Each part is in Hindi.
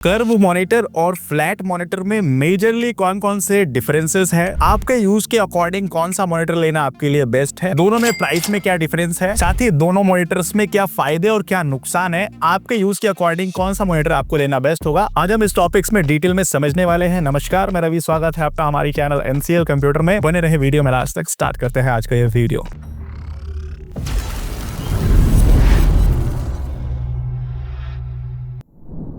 कर्व मॉनिटर और फ्लैट मॉनिटर में मेजरली कौन कौन से डिफरेंसेस है, आपके यूज के अकॉर्डिंग कौन सा मॉनिटर लेना आपके लिए बेस्ट है, दोनों में प्राइस में क्या डिफरेंस है, साथ ही दोनों मॉनिटर्स में क्या फायदे और क्या नुकसान है, आपके यूज के अकॉर्डिंग कौन सा मॉनिटर आपको लेना बेस्ट होगा, आज हम इस टॉपिक्स में डिटेल में समझने वाले हैं। नमस्कार, मैं रवि, स्वागत है आपका हमारी चैनल NCL कंप्यूटर में। बने रहे वीडियो में लास्ट तक। स्टार्ट करते हैं आज का ये वीडियो।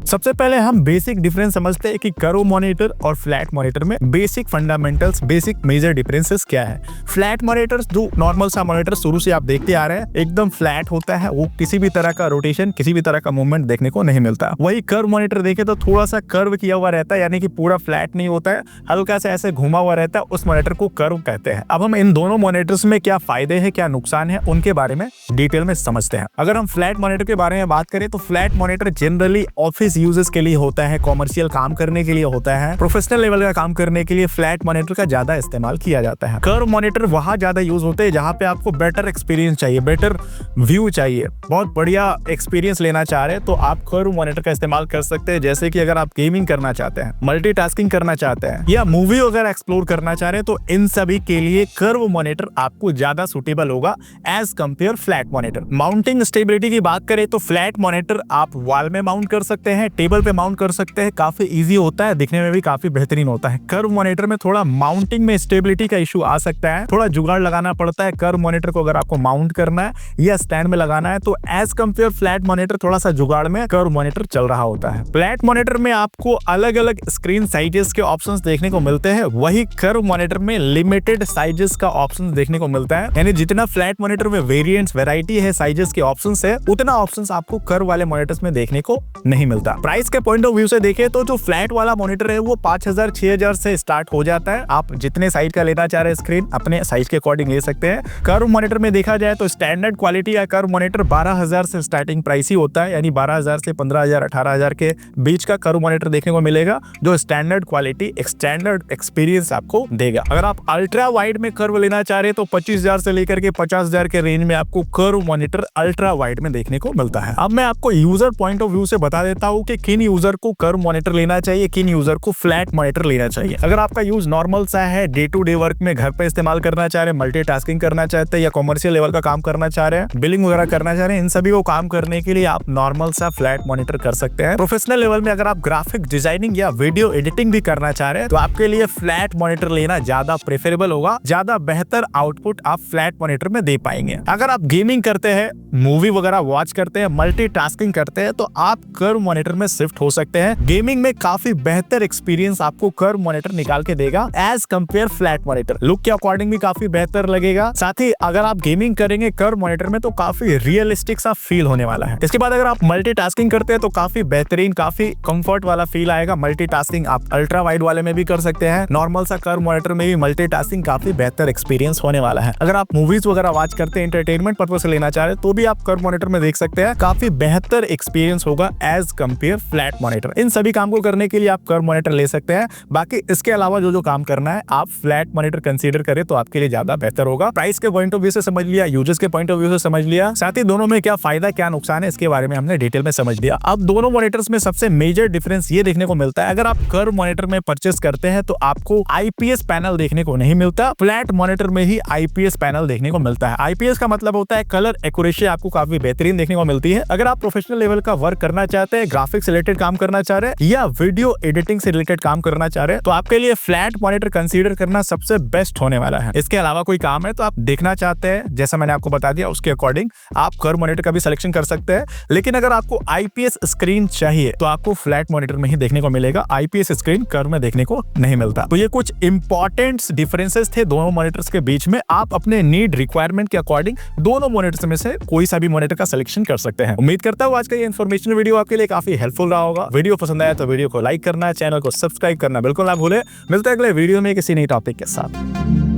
सबसे पहले हम बेसिक डिफरेंस समझते हैं कि कर्व मॉनिटर और फ्लैट मॉनिटर में basic fundamentals, basic major differences क्या है। फ्लैट मॉनिटर्स जो नॉर्मल सा मॉनिटर शुरू से आप देखते आ रहे हैं, एकदम फ्लैट होता है, वो किसी भी तरह का रोटेशन, किसी भी तरह का मूवमेंट देखने को नहीं मिलता। वही कर्व मॉनिटर देखे तो थोड़ा सा कर्व किया हुआ रहता है, यानी कि पूरा फ्लैट नहीं होता है, हल्का सा ऐसे घुमा हुआ रहता है, उस मॉनिटर को कर्व कहते हैं। अब हम इन दोनों मॉनिटर्स में क्या फायदे हैं, क्या नुकसान है, उनके बारे में डिटेल में समझते हैं। अगर हम फ्लैट मॉनिटर के बारे में बात करें तो flat monitor generally office uses के लिए होता है, कॉमर्शियल काम करने के लिए होता है, प्रोफेशनल लेवल का काम करने के लिए फ्लैट मॉनिटर का ज्यादा इस्तेमाल किया जाता है। कर्व मॉनिटर वहां ज्यादा यूज होते हैं जहां पे आपको बेटर एक्सपीरियंस चाहिए, बेटर व्यू चाहिए, बहुत बढ़िया एक्सपीरियंस लेना चाह रहे हैं तो आप कर्व मॉनिटर का इस्तेमाल कर सकते हैं। जैसे कि अगर आप गेमिंग करना चाहते हैं, मल्टीटास्किंग करना चाहते हैं या मूवी वगैरह एक्सप्लोर करना चाह रहे हैं तो इन सभी के लिए कर्व मॉनिटर आपको ज्यादा सुटेबल होगा as compare flat monitor. Mounting stability की बात करें तो फ्लैट मॉनिटर आप वॉल में माउंट कर सकते हैं, टेबल पे माउंट कर सकते हैं, काफी इजी होता है, दिखने में भी काफी बेहतरीन होता है। कर्व मॉनिटर में थोड़ा माउंटिंग में स्टेबिलिटी का इशू आ सकता है, थोड़ा जुगाड़ लगाना पड़ता है कर्व मॉनिटर को अगर आपको माउंट करना है या स्टैंड में लगाना है। तो एज कंपेयर फ्लैट मॉनिटर थोड़ा सा जुगाड़ में कर्व मॉनिटर चल रहा होता है। फ्लैट मॉनिटर में आपको अलग अलग स्क्रीन साइजेस के ऑप्शंस देखने को मिलते हैं, वही कर्व मॉनिटर में लिमिटेड साइजेस का ऑप्शन देखने को मिलता है। यानी जितना फ्लैट मॉनिटर में वेरिएंट्स, वैरायटी है, साइजेस के ऑप्शंस है, उतना ऑप्शंस आपको कर्व वाले मॉनिटर्स में देखने को नहीं मिलता। प्राइस के पॉइंट ऑफ व्यू से देखें तो जो फ्लैट वाला मॉनिटर है वो 5000-6000 से स्टार्ट हो जाता है। आप जितने साइज का लेना चाह रहे हैं स्क्रीन, अपने साइज के अकॉर्डिंग ले सकते हैं। कर्व मॉनिटर में देखा जाए तो स्टैंडर्ड क्वालिटी या कर्व मॉनिटर 12000 से स्टार्टिंग प्राइस ही होता है, यानी 12000 से 15000, 18000 के बीच का कर्व मॉनिटर देखने को मिलेगा, जो स्टैंडर्ड क्वालिटी, स्टैंडर्ड एक्सपीरियंस आपको देगा। अगर आप अल्ट्रा वाइड में कर्व लेना चाह रहे हैं तो 25000 से लेकर के 50000 के रेंज में आपको कर्व मॉनिटर अल्ट्रा वाइड में देखने को मिलता है। अब मैं आपको यूजर पॉइंट ऑफ व्यू से बता देता हूँ कि किन यूजर को कर्व मॉनिटर लेना चाहिए, किन यूजर को फ्लैट मॉनिटर लेना चाहिए। अगर आपका यूज नॉर्मल सा है, डे टू डे वर्क में घर पे इस्तेमाल करना चाह रहे हैं, मल्टीटास्किंग करना चाहते हैं या कॉमर्शियल लेवल का काम करना चाह रहे हैं, बिलिंग वगैरह करना चाह रहे हैं, इन सभी को काम करने के लिए आप नॉर्मल सा फ्लैट मॉनिटर कर सकते हैं। प्रोफेशनल लेवल में अगर आप ग्राफिक डिजाइनिंग या वीडियो एडिटिंग भी करना चाह रहे हैं तो आपके लिए फ्लैट मॉनिटर लेना ज्यादा प्रेफरेबल होगा, ज्यादा बेहतर आउटपुट आप फ्लैट मॉनिटर में दे पाएंगे। अगर आप गेमिंग करते हैं, मूवी वगैरह वॉच करते हैं, मल्टीटास्किंग करते हैं तो आप कर्व मॉनिटर में शिफ्ट हो सकते हैं। गेमिंग में काफी बेहतर एक्सपीरियंस आपको कर्व मॉनिटर निकाल के देगा as compare flat monitor. Look के अकॉर्डिंग भी काफी बेहतर लगेगा, साथ ही अगर आप गेमिंग करेंगे कर्व मॉनिटर में तो काफी रियलिस्टिक सा फील होने वाला है। इसके बाद अगर आप मल्टीटास्किंग करते हैं तो काफी बेहतरीन, काफी कंफर्ट वाला फील आएगा। मल्टीटास्किंग आप अल्ट्रा वाइड वाले में भी कर सकते हैं, नॉर्मल सा कर्व मॉनिटर में भी मल्टीटास्किंग काफी बेहतर एक्सपीरियंस होने वाला है। अगर आप मूवीज वगैरह वॉच करते हैं, एंटरटेनमेंट पर्पस से लेना चाह रहे हैं तो भी आप कर्व मॉनिटर में देख सकते हैं, काफी बेहतर एक्सपीरियंस होगा एज कंपेयर फ्लैट मॉनिटर। इन सभी काम को करने के लिए आप कर्व मॉनिटर ले सकते हैं। बाकी इसके अलावा जो काम करना है आप फ्लैट मॉनिटर कंसीडर करें तो आपके लिए ज्यादा बेहतर होगा। प्राइस के पॉइंट ऑफ व्यू से समझ लिया, यूजर्स के पॉइंट ऑफ व्यू से समझ लिया, साथ ही दोनों में क्या फायदा क्या नुकसान है इसके बारे में हमने डिटेल में समझ लिया। अब दोनों मॉनिटर्स में सबसे मेजर डिफरेंस ये देखने को मिलता है, अगर आप कर्व मॉनिटर में परचेस करते हैं तो आपको आईपीएस पैनल देखने को नहीं मिलता, फ्लैट मॉनिटर में ही आईपीएस पैनल देखने को मिलता है। आईपीएस का मतलब होता है कलर एक्यूरेसी आपको काफी बेहतरीन देखने को मिलती है। अगर आप प्रोफेशनल लेवल का वर्क करना चाहते हैं, ग्राफिक्स रिलेटेड काम करना चाह रहे हैं या वीडियो एडिटिंग से रिलेटेड काम करना चाह रहे हैं तो आपके लिए फ्लैट मॉनिटर कंसीडर करना सबसे बेस्ट होने वाला है। इसके अलावा कोई काम है तो आप देखना चाहते हैं, जैसा मैंने आपको बता दिया उसके अकॉर्डिंग आप कर्व मॉनिटर का भी सिलेक्शन कर सकते हैं। लेकिन अगर आपको आईपीएस स्क्रीन चाहिए तो आपको फ्लैट मॉनिटर में ही देखने को मिलेगा, आईपीएस स्क्रीन कर्व में देखने को नहीं मिलता। तो ये कुछ इंपॉर्टेंट डिफरेंसेस थे दोनों मॉनिटर्स के बीच में। आप अपने नीड रिक्वायरमेंट के अकॉर्डिंग दोनों मॉनिटर्स में से कोई सा भी मॉनिटर का सिलेक्शन कर सकते हैं। उम्मीद करता हूँ आज का ये इन्फॉर्मेशन वीडियो आपके लिए काफी हेल्पफुल रहा होगा। वीडियो पसंद आया तो वीडियो को लाइक करना, चैनल को सब्सक्राइब करना बिल्कुल ना भूले। मिलते हैं अगले वीडियो में किसी नई टॉपिक के साथ।